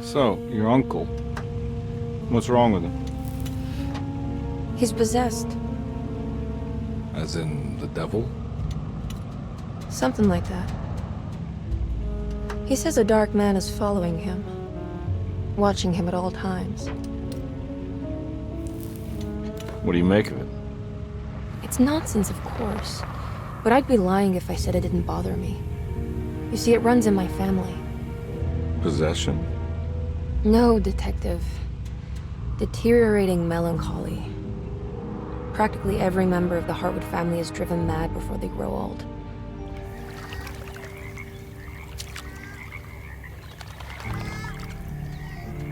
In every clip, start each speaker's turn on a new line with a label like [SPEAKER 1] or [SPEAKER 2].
[SPEAKER 1] So, your uncle. What's wrong with him?
[SPEAKER 2] He's possessed.
[SPEAKER 1] As in the devil?
[SPEAKER 2] Something like that. He says a dark man is following him, watching him at all times.
[SPEAKER 1] What do you make of it?
[SPEAKER 2] It's nonsense, of course, but I'd be lying if I said it didn't bother me. You see, it runs in my family.
[SPEAKER 1] Possession?
[SPEAKER 2] No, Detective. Deteriorating melancholy. Practically every member of the Hartwood family is driven mad before they grow old.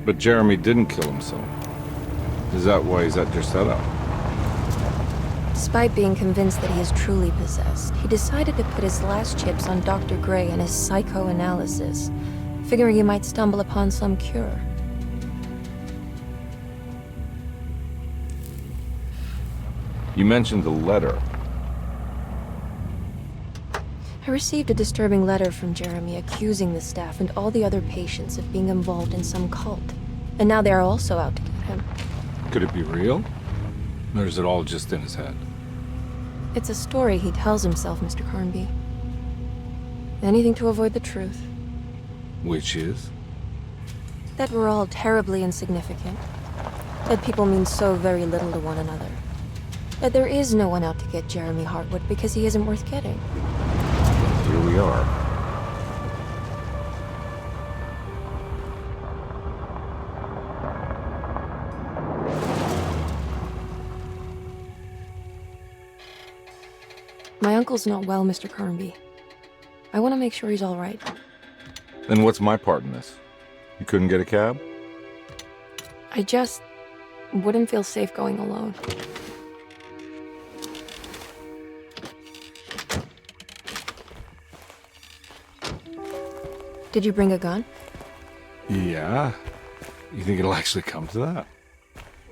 [SPEAKER 1] But Jeremy didn't kill himself. Is that why he's at your setup?
[SPEAKER 2] Despite being convinced that he is truly possessed, he decided to put his last chips on Dr. Gray and his psychoanalysis, figuring he might stumble upon some cure.
[SPEAKER 1] You mentioned the letter.
[SPEAKER 2] I received a disturbing letter from Jeremy accusing the staff and all the other patients of being involved in some cult. And now they are also out to get him.
[SPEAKER 1] Could it be real? Or is it all just in his head?
[SPEAKER 2] It's a story he tells himself, Mr. Carnby. Anything to avoid the truth.
[SPEAKER 1] Which is?
[SPEAKER 2] That we're all terribly insignificant. That people mean so very little to one another. That there is no one out to get Jeremy Hartwood because he isn't worth getting.
[SPEAKER 1] Here we are.
[SPEAKER 2] My uncle's not well, Mr. Carnby. I want to make sure he's all right.
[SPEAKER 1] Then what's my part in this? You couldn't get a cab?
[SPEAKER 2] I just wouldn't feel safe going alone. Did you bring a gun?
[SPEAKER 1] Yeah. You think it'll actually come to that?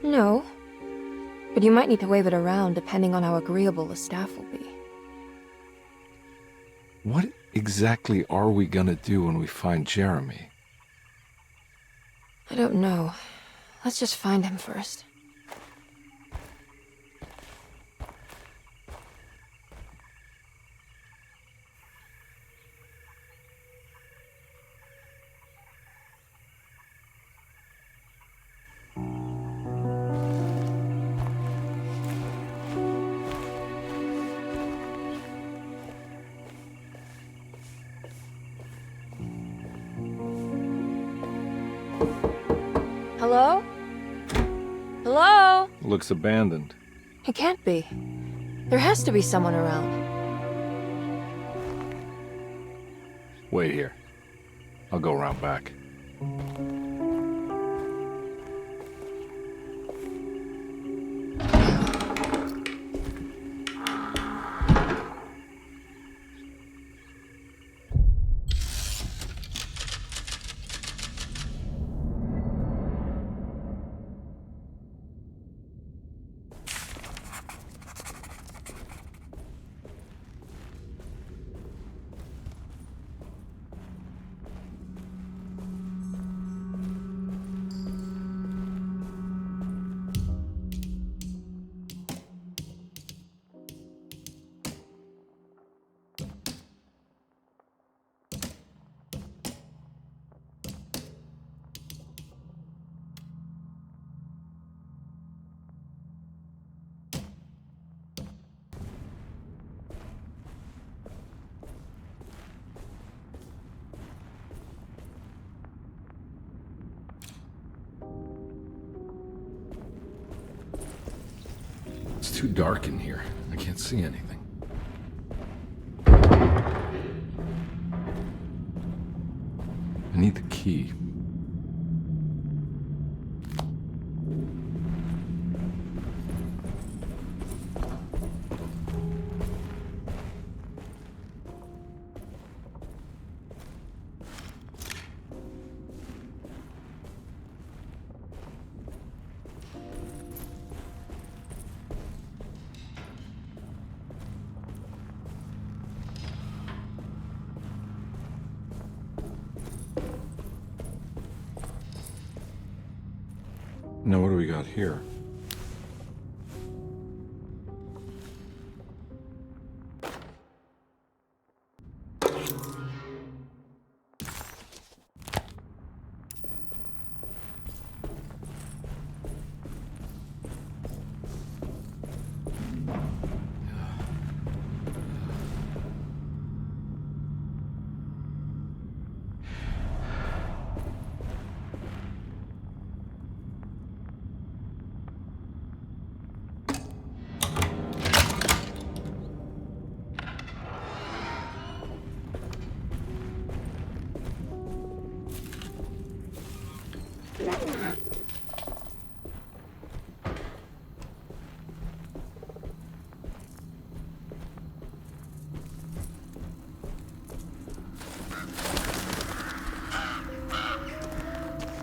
[SPEAKER 2] No. But you might need to wave it around depending on how agreeable the staff will be.
[SPEAKER 1] What exactly are we gonna do when we find Jeremy?
[SPEAKER 2] I don't know. Let's just find him first. Hello? Hello?
[SPEAKER 1] Looks abandoned.
[SPEAKER 2] It can't be. There has to be someone around.
[SPEAKER 1] Wait here. I'll go around back. It's too dark in here. I can't see anything. I need the key. Now what do we got here?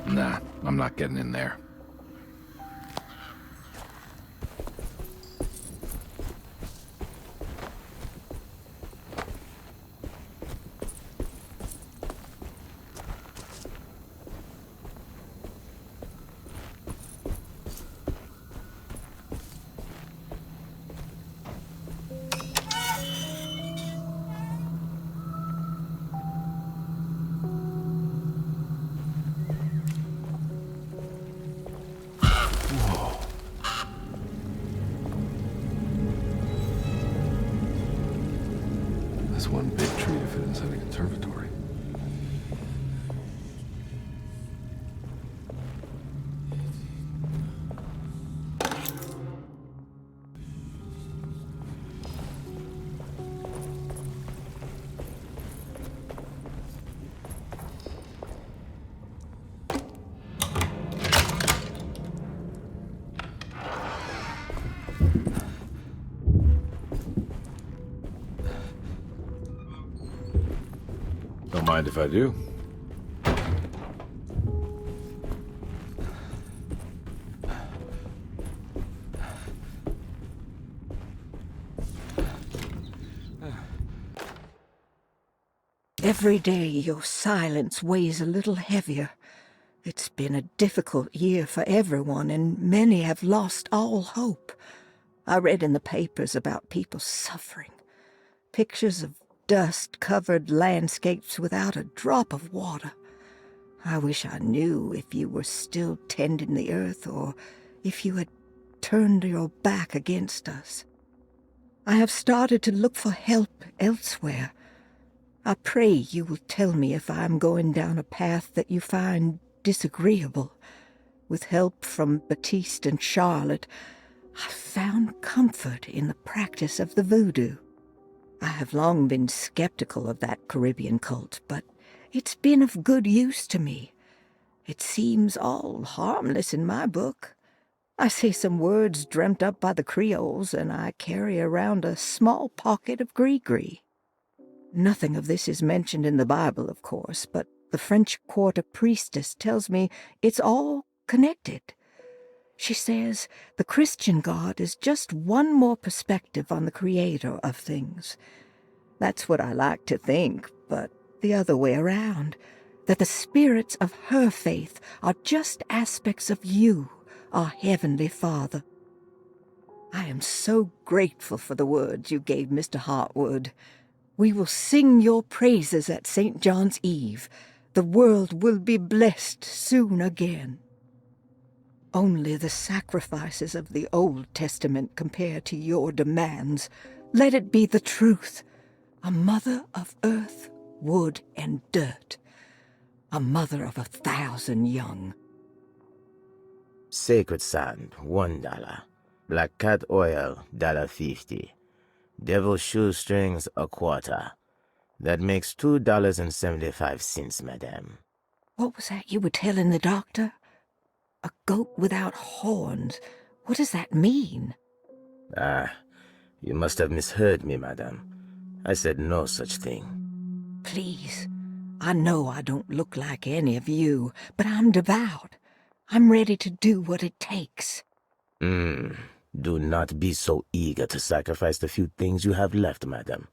[SPEAKER 3] Nah, I'm not getting in there.
[SPEAKER 4] That's one big tree to fit inside a conservatory.
[SPEAKER 1] Don't mind if I do.
[SPEAKER 5] Every day your silence weighs a little heavier. It's been a difficult year for everyone, and many have lost all hope. I read in the papers about people suffering. Pictures of dust-covered landscapes without a drop of water. I wish I knew if you were still tending the earth or if you had turned your back against us. I have started to look for help elsewhere. I pray you will tell me if I am going down a path that you find disagreeable. With help from Baptiste and Charlotte, I found comfort in the practice of the voodoo. I have long been skeptical of that Caribbean cult, but it's been of good use to me. It seems all harmless in my book. I say some words dreamt up by the Creoles, and I carry around a small pocket of gree-gree. Nothing of this is mentioned in the Bible, of course, but the French Quarter priestess tells me it's all connected. She says the Christian God is just one more perspective on the creator of things. That's what I like to think, but the other way around, that the spirits of her faith are just aspects of you, our Heavenly Father. I am so grateful for the words you gave Mr. Hartwood. We will sing your praises at St. John's Eve. The world will be blessed soon again. Only the sacrifices of the Old Testament compare to your demands. Let it be the truth. A mother of earth, wood, and dirt. A mother of 1,000 young.
[SPEAKER 6] Sacred sand, $1. Black cat oil, $1.50. Devil shoestrings, a quarter. That makes $2.75, madame.
[SPEAKER 5] What was that you were telling the doctor? A goat without horns. What does that mean?
[SPEAKER 6] Ah, you must have misheard me, madame. I said no such thing.
[SPEAKER 5] Please, I know I don't look like any of you, but I'm devout. I'm ready to do what it takes.
[SPEAKER 6] Do not be so eager to sacrifice the few things you have left, madame.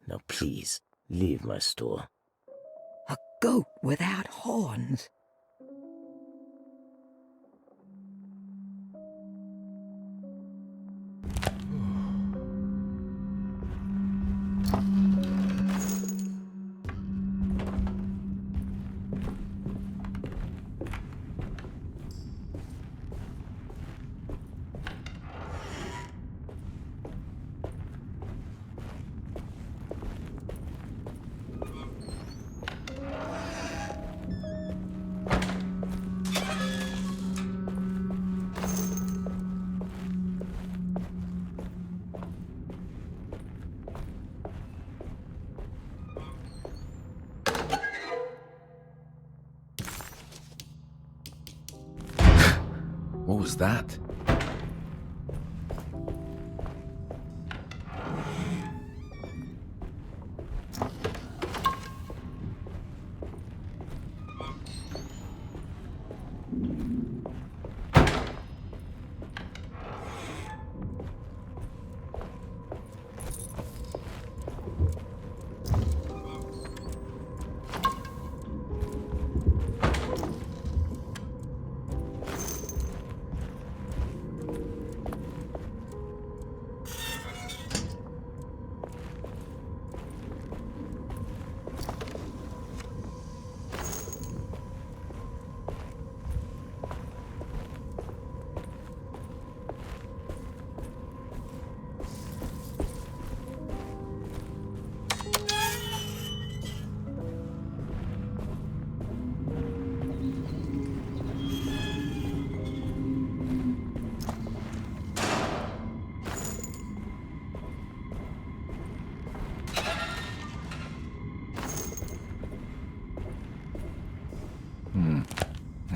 [SPEAKER 6] Now please, leave my store.
[SPEAKER 5] A goat without horns.
[SPEAKER 3] What was that?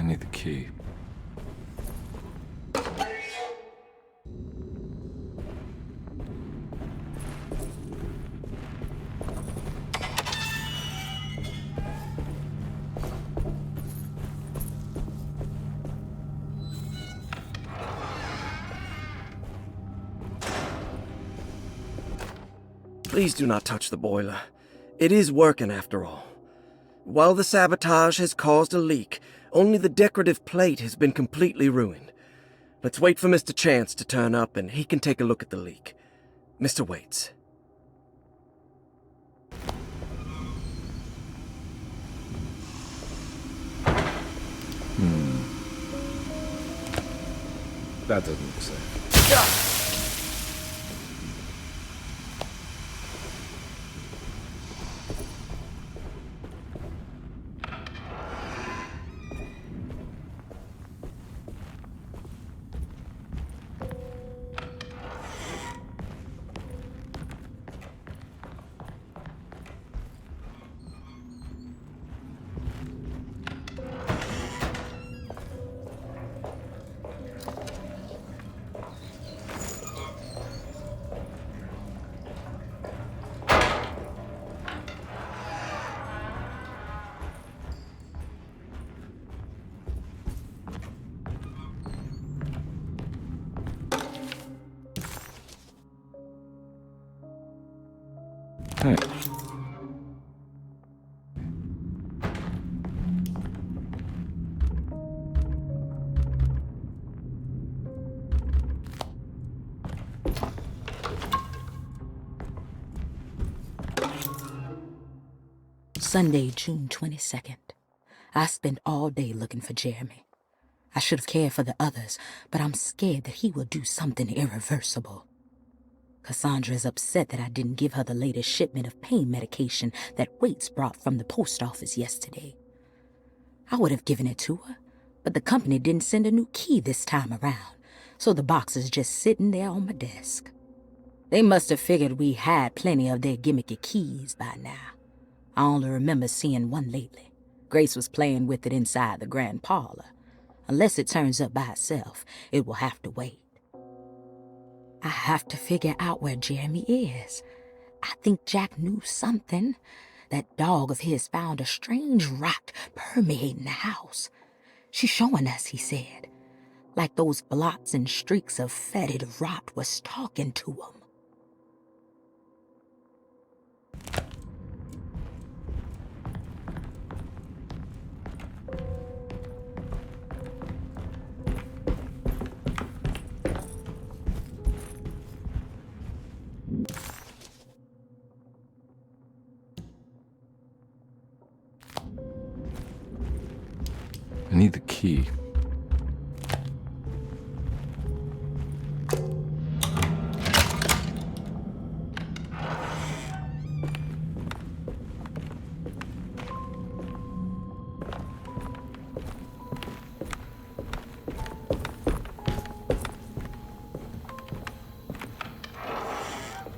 [SPEAKER 1] I need the key.
[SPEAKER 7] Please do not touch the boiler. It is working after all. While the sabotage has caused a leak, only the decorative plate has been completely ruined. Let's wait for Mr. Chance to turn up and he can take a look at the leak. Mr. Waits.
[SPEAKER 1] That doesn't look safe. Hey.
[SPEAKER 8] Sunday, June 22nd. I spent all day looking for Jeremy. I should have cared for the others, but I'm scared that he will do something irreversible. Cassandra is upset that I didn't give her the latest shipment of pain medication that Waits brought from the post office yesterday. I would have given it to her, but the company didn't send a new key this time around, so the box is just sitting there on my desk. They must have figured we had plenty of their gimmicky keys by now. I only remember seeing one lately. Grace was playing with it inside the grand parlor. Unless it turns up by itself, it will have to wait. I have to figure out where Jeremy is. I think Jack knew something. That dog of his found a strange rot permeating the house. She's showing us, he said. Like those blots and streaks of fetid rot was talking to him.
[SPEAKER 4] I need the key.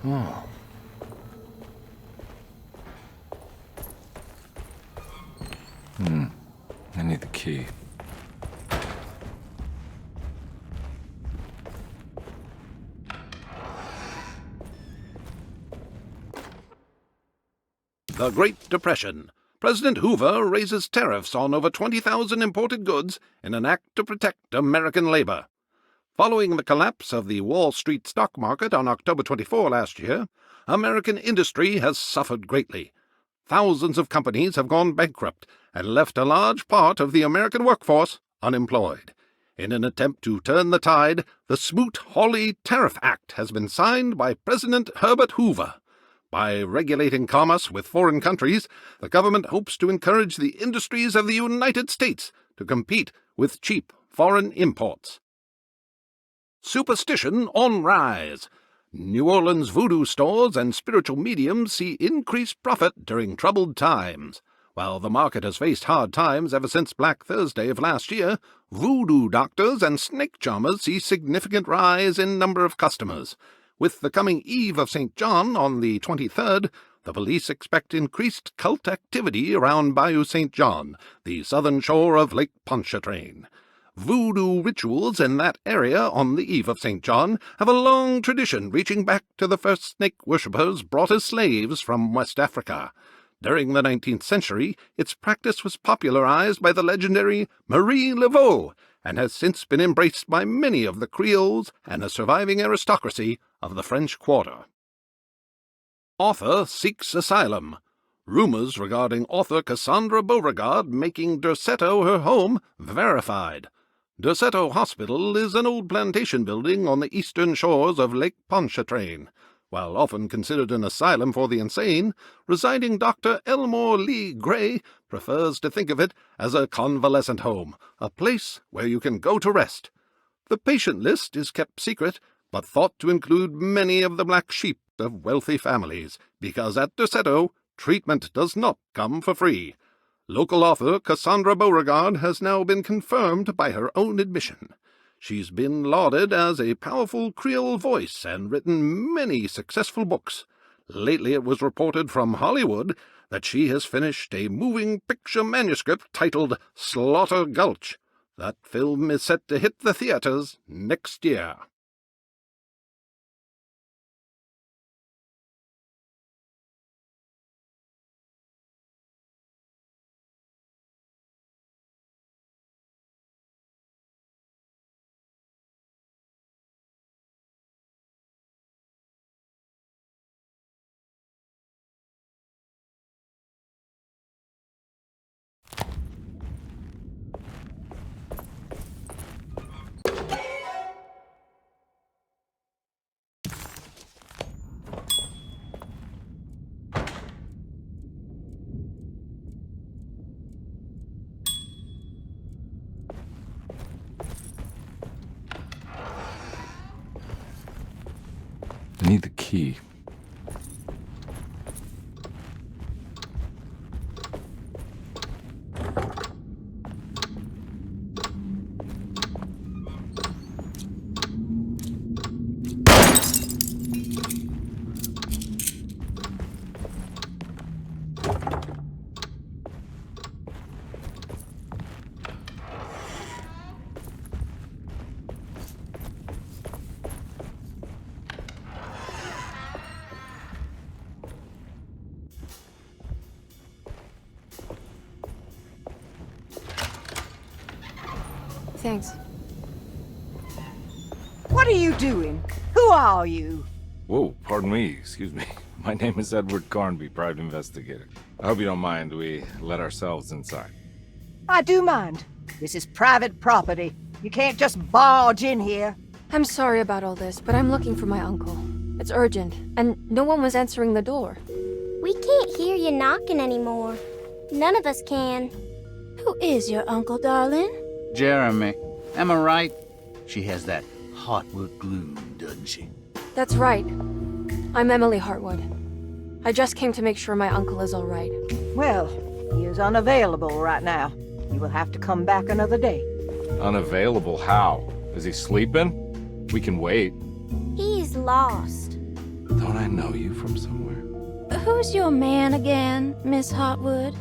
[SPEAKER 4] Oh. I need the key.
[SPEAKER 9] The Great Depression. President Hoover raises tariffs on over 20,000 imported goods in an act to protect American labor. Following the collapse of the Wall Street stock market on October 24 last year, American industry has suffered greatly. Thousands of companies have gone bankrupt and left a large part of the American workforce unemployed. In an attempt to turn the tide, the Smoot-Hawley Tariff Act has been signed by President Herbert Hoover. By regulating commerce with foreign countries, the government hopes to encourage the industries of the United States to compete with cheap foreign imports. Superstition on rise. New Orleans voodoo stores and spiritual mediums see increased profit during troubled times. While the market has faced hard times ever since Black Thursday of last year, voodoo doctors and snake charmers see significant rise in number of customers. With the coming Eve of St. John on the 23rd, the police expect increased cult activity around Bayou St. John, the southern shore of Lake Pontchartrain. Voodoo rituals in that area on the Eve of St. John have a long tradition reaching back to the first snake worshippers brought as slaves from West Africa. During the 19th century, its practice was popularized by the legendary Marie Laveau and has since been embraced by many of the Creoles and a surviving aristocracy of the French Quarter. Author seeks asylum. Rumors regarding author Cassandra Beauregard making Derceto her home verified. Derceto Hospital is an old plantation building on the eastern shores of Lake Pontchartrain. While often considered an asylum for the insane, residing Dr. Elmore Lee Gray prefers to think of it as a convalescent home, a place where you can go to rest. The patient list is kept secret, but thought to include many of the black sheep of wealthy families, because at Derceto, treatment does not come for free. Local author Cassandra Beauregard has now been confirmed by her own admission. She's been lauded as a powerful Creole voice and written many successful books. Lately it was reported from Hollywood that she has finished a moving picture manuscript titled Slaughter Gulch. That film is set to hit the theaters next year.
[SPEAKER 4] I need the key.
[SPEAKER 2] Thanks.
[SPEAKER 5] What are you doing? Who are you?
[SPEAKER 1] Whoa, pardon me, excuse me. My name is Edward Carnby, private investigator. I hope you don't mind we let ourselves inside.
[SPEAKER 5] I do mind. This is private property. You can't just barge in here.
[SPEAKER 2] I'm sorry about all this, but I'm looking for my uncle. It's urgent, and no one was answering the door.
[SPEAKER 10] We can't hear you knocking anymore. None of us can. Who is your uncle, darling?
[SPEAKER 11] Jeremy. Am I right? She has that Hartwood gloom, doesn't she?
[SPEAKER 2] That's right. I'm Emily Hartwood. I just came to make sure my uncle is all right.
[SPEAKER 5] Well, he is unavailable right now. You will have to come back another day.
[SPEAKER 1] Unavailable how? Is he sleeping? We can wait.
[SPEAKER 10] He's lost.
[SPEAKER 1] Don't I know you from somewhere?
[SPEAKER 10] Who's your man again, Miss Hartwood?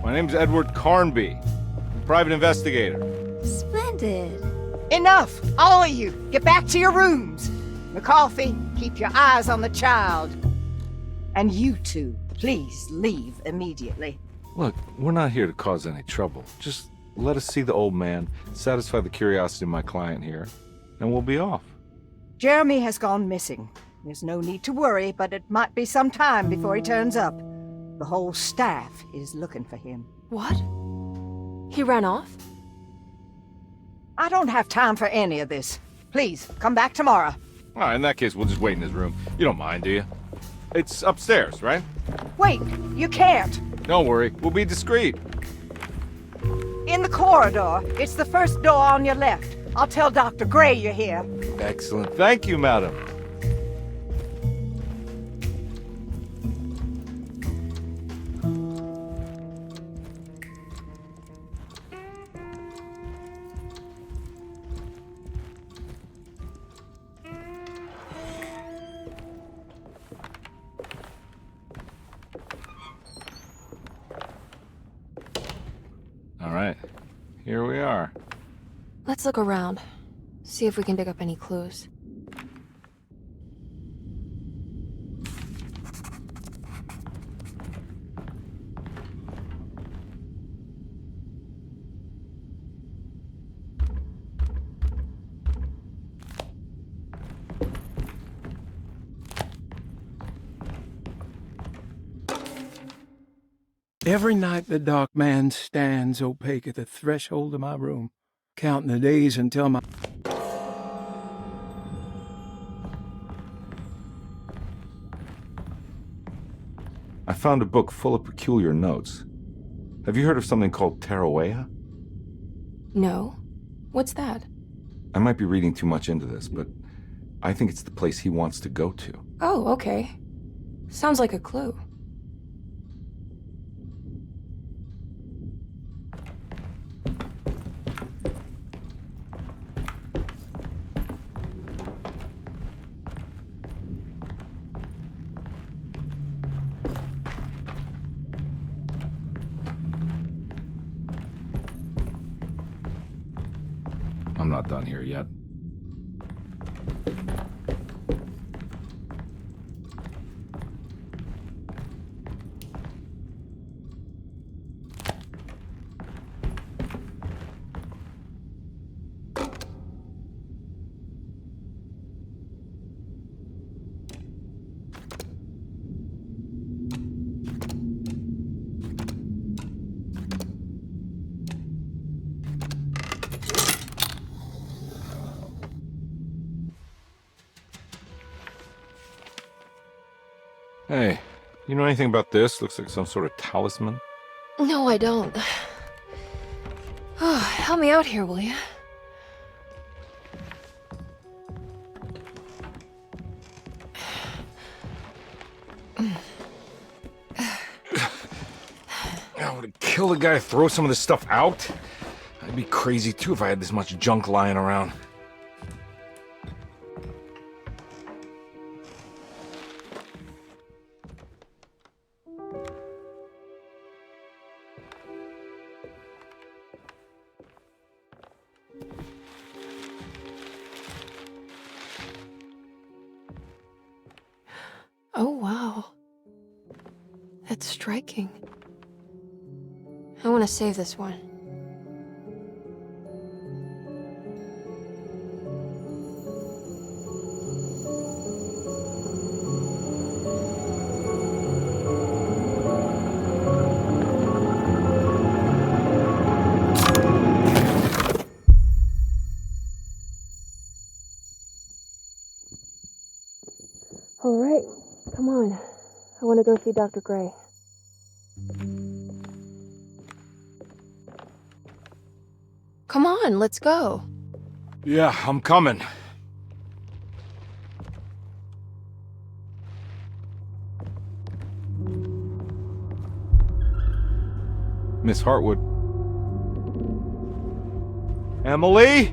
[SPEAKER 1] My name's Edward Carnby. Private investigator.
[SPEAKER 10] Splendid.
[SPEAKER 5] Enough! All of you! Get back to your rooms! McCarthy, keep your eyes on the child. And you two, please leave immediately.
[SPEAKER 1] Look, we're not here to cause any trouble. Just let us see the old man, satisfy the curiosity of my client here, and we'll be off.
[SPEAKER 5] Jeremy has gone missing. There's no need to worry, but it might be some time before he turns up. The whole staff is looking for him.
[SPEAKER 2] What? He ran off?
[SPEAKER 5] I don't have time for any of this. Please, come back tomorrow.
[SPEAKER 1] All right, in that case, we'll just wait in his room. You don't mind, do you? It's upstairs, right?
[SPEAKER 5] Wait, you can't.
[SPEAKER 1] Don't worry, we'll be discreet.
[SPEAKER 5] In the corridor. It's the first door on your left. I'll tell Dr. Gray you're here.
[SPEAKER 1] Excellent. Thank you, madam. All right, here we are.
[SPEAKER 2] Let's look around. See if we can dig up any clues.
[SPEAKER 12] Every night the dark man stands opaque at the threshold of my room, counting the days until my...
[SPEAKER 1] I found a book full of peculiar notes. Have you heard of something called Tarawea?
[SPEAKER 2] No. What's that?
[SPEAKER 1] I might be reading too much into this, but I think it's the place he wants to go to.
[SPEAKER 2] Oh, okay. Sounds like a clue.
[SPEAKER 1] I'm not done here yet. Hey, you know anything about this? Looks like some sort of talisman.
[SPEAKER 2] No, I don't. Oh, help me out here, will you?
[SPEAKER 1] I would kill the guy to throw some of this stuff out. I'd be crazy too if I had this much junk lying around.
[SPEAKER 2] Oh, wow. That's striking. I want to save this one. All right, come on. I want to go see Dr. Gray. Come on, let's go.
[SPEAKER 1] Yeah, I'm coming. Miss Hartwood. Emily?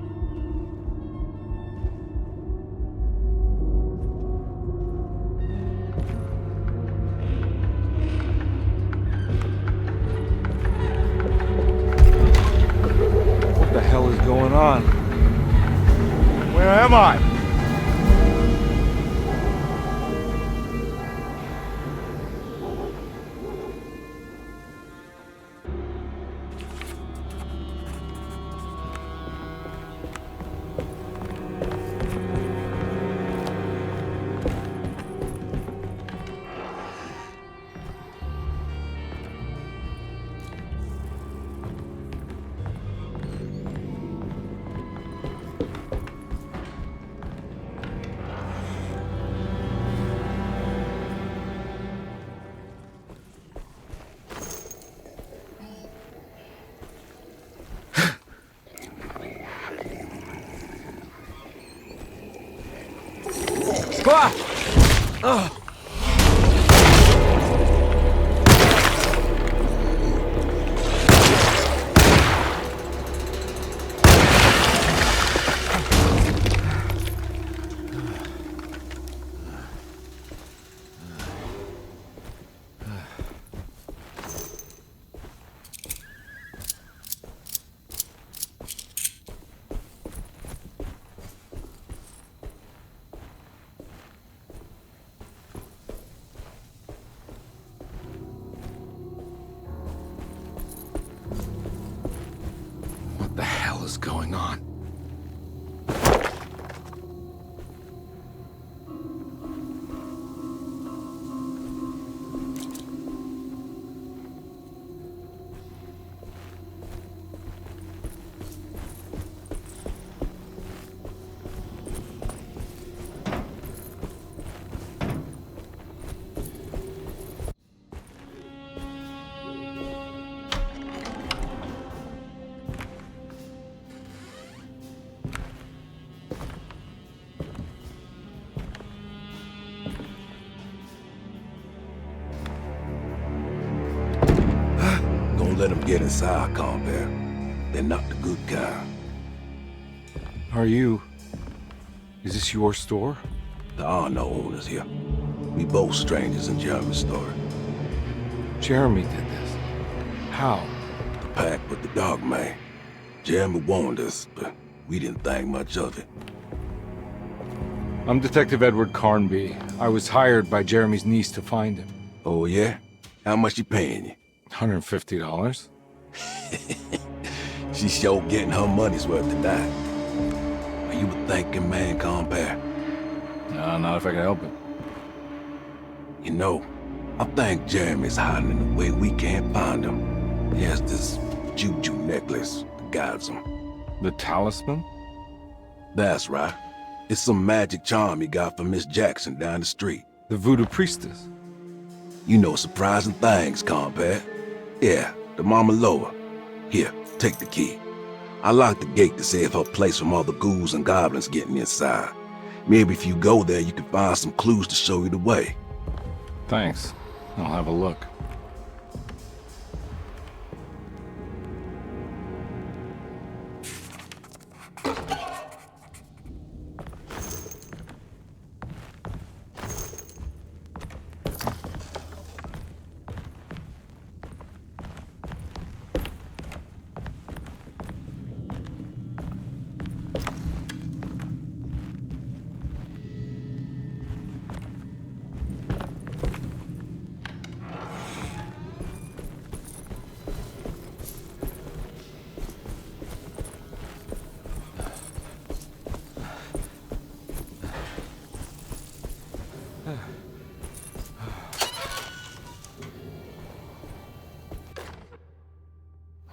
[SPEAKER 1] What the hell is going on? Where am I?
[SPEAKER 3] What the hell is going on?
[SPEAKER 4] Don't let them get inside, compare. They're not the good kind.
[SPEAKER 1] Are you... Is this your store?
[SPEAKER 4] There are no owners here. We both strangers in Jeremy's story.
[SPEAKER 1] Jeremy did this. How?
[SPEAKER 4] The pact with the dog man. Jeremy warned us, but we didn't think much of it.
[SPEAKER 1] I'm Detective Edward Carnby. I was hired by Jeremy's niece to find him.
[SPEAKER 4] Oh, yeah? How much she paying you?
[SPEAKER 1] $150.
[SPEAKER 4] She's sure getting her money's worth tonight. Are you a thinking man, compare?
[SPEAKER 1] No, not if I can help it.
[SPEAKER 4] You know, I think Jeremy's hiding in a way we can't find him. He has this juju necklace that guides him.
[SPEAKER 1] The talisman?
[SPEAKER 4] That's right. It's some magic charm he got from Miss Jackson down the street.
[SPEAKER 1] The voodoo priestess?
[SPEAKER 4] You know surprising things, compare. Yeah, the Mama Loa. Here, take the key. I locked the gate to save her place from all the ghouls and goblins getting inside. Maybe if you go there, you can find some clues to show you the way.
[SPEAKER 1] Thanks. I'll have a look.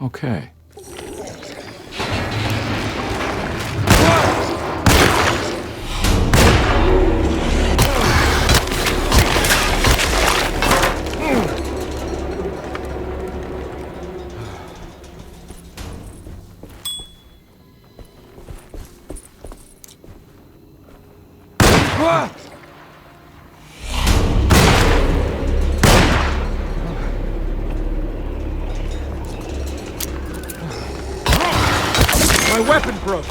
[SPEAKER 1] Okay.
[SPEAKER 12] My weapon broke.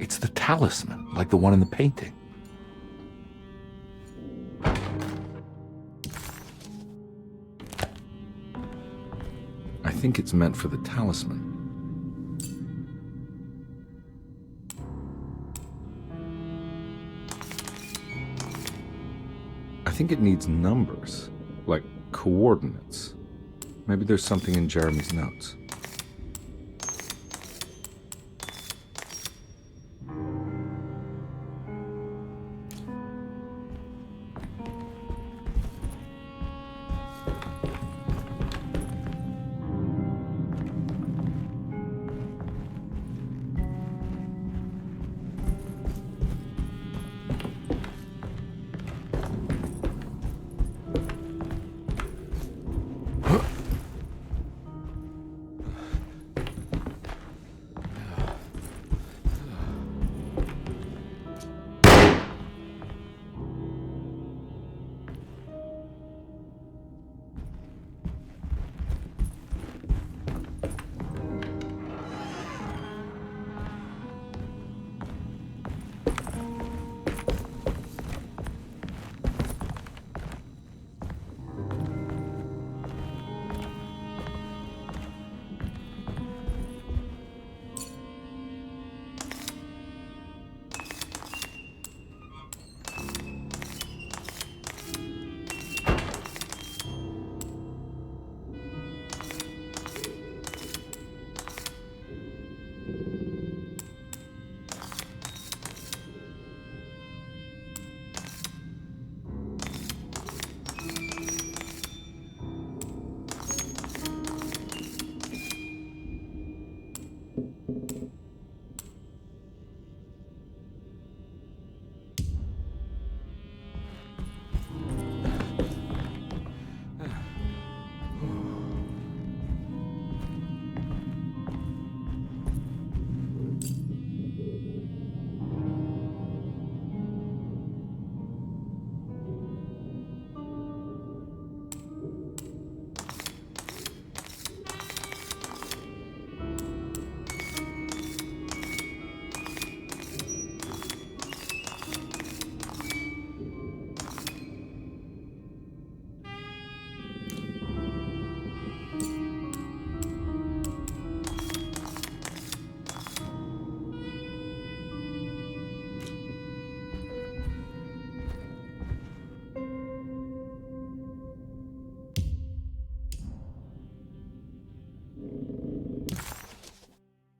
[SPEAKER 3] It's the talisman, like the one in the painting. I think it's meant for the talisman. I think it needs numbers, like coordinates. Maybe there's something in Jeremy's notes.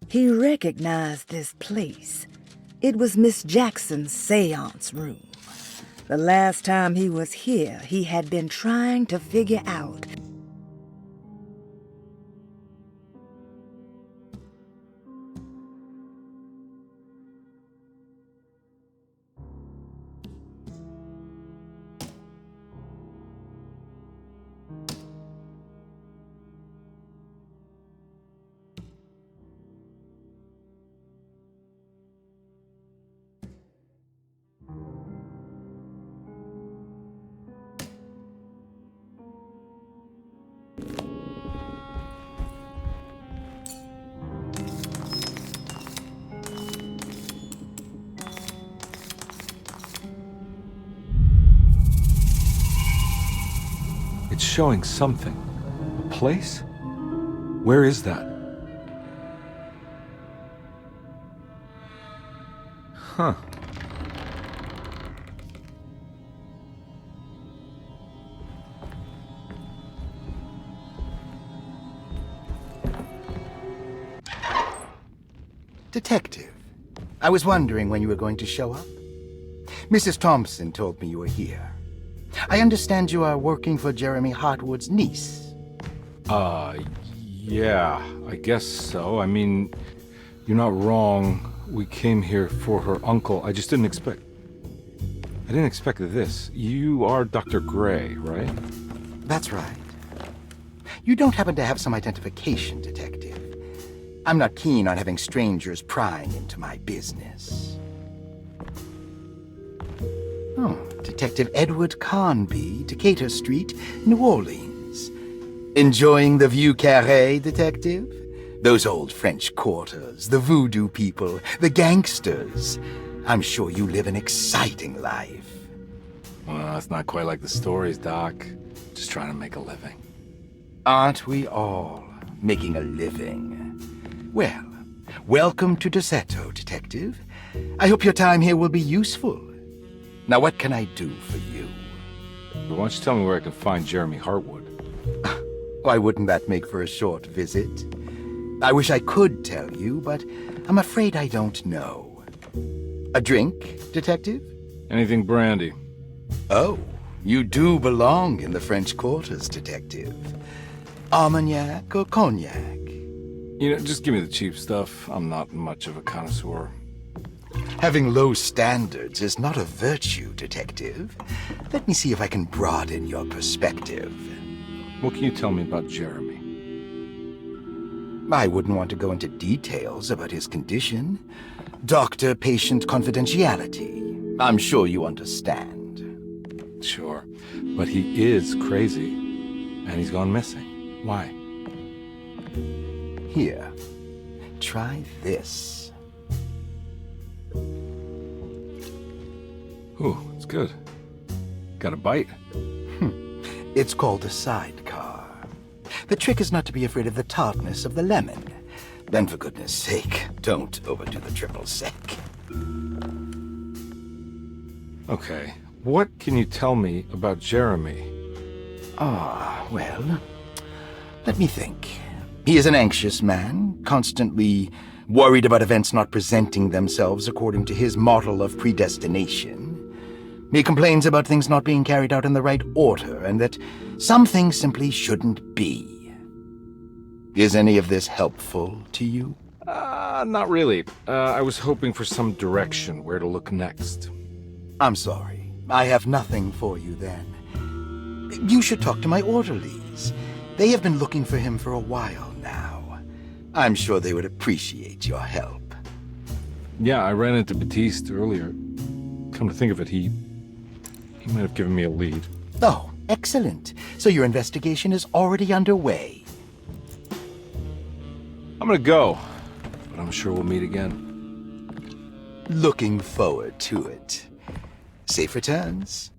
[SPEAKER 5] He recognized this place. It was Miss Jackson's seance room. The last time he was here, he had been trying to figure out
[SPEAKER 3] It's showing something. A place? Where is that? Huh.
[SPEAKER 11] Detective, I was wondering when you were going to show up. Mrs. Thompson told me you were here. I understand you are working for Jeremy Hartwood's niece.
[SPEAKER 3] Yeah, I guess so. I mean, you're not wrong. We came here for her uncle. I didn't expect this. You are Dr. Gray, right?
[SPEAKER 11] That's right. You don't happen to have some identification, Detective. I'm not keen on having strangers prying into my business. Oh, Detective Edward Carnby, Decatur Street, New Orleans. Enjoying the Vieux Carré, Detective? Those old French quarters, the voodoo people, the gangsters. I'm sure you live an exciting life.
[SPEAKER 1] Well, it's not quite like the stories, Doc. Just trying to make a living.
[SPEAKER 11] Aren't we all making a living? Well, welcome to Deseto, Detective. I hope your time here will be useful. Now, what can I do for you?
[SPEAKER 3] Why don't you tell me where I can find Jeremy Hartwood?
[SPEAKER 11] Why wouldn't that make for a short visit? I wish I could tell you, but I'm afraid I don't know. A drink, Detective?
[SPEAKER 3] Anything brandy.
[SPEAKER 11] Oh, you do belong in the French quarters, Detective. Armagnac or cognac?
[SPEAKER 3] You know, just give me the cheap stuff. I'm not much of a connoisseur.
[SPEAKER 11] Having low standards is not a virtue, Detective. Let me see if I can broaden your perspective.
[SPEAKER 3] What can you tell me about Jeremy?
[SPEAKER 11] I wouldn't want to go into details about his condition. Doctor-patient confidentiality. I'm sure you understand.
[SPEAKER 3] Sure, but he is crazy, and he's gone missing. Why?
[SPEAKER 11] Here, try this.
[SPEAKER 3] Ooh, it's good. Got a bite?
[SPEAKER 11] It's called a sidecar. The trick is not to be afraid of the tartness of the lemon. Then, for goodness sake, don't overdo the triple sec.
[SPEAKER 3] Okay, what can you tell me about Jeremy?
[SPEAKER 11] Well, let me think. He is an anxious man, constantly worried about events not presenting themselves according to his model of predestination. He complains about things not being carried out in the right order, and that some things simply shouldn't be. Is any of this helpful to you?
[SPEAKER 1] Not really. I was hoping for some direction where to look next.
[SPEAKER 11] I'm sorry. I have nothing for you then. You should talk to my orderlies. They have been looking for him for a while now. I'm sure they would appreciate your help.
[SPEAKER 1] Yeah, I ran into Batiste earlier. Come to think of it, he might have given me a lead.
[SPEAKER 11] Oh, excellent. So your investigation is already underway.
[SPEAKER 1] I'm gonna go, but I'm sure we'll meet again.
[SPEAKER 11] Looking forward to it. Safe returns.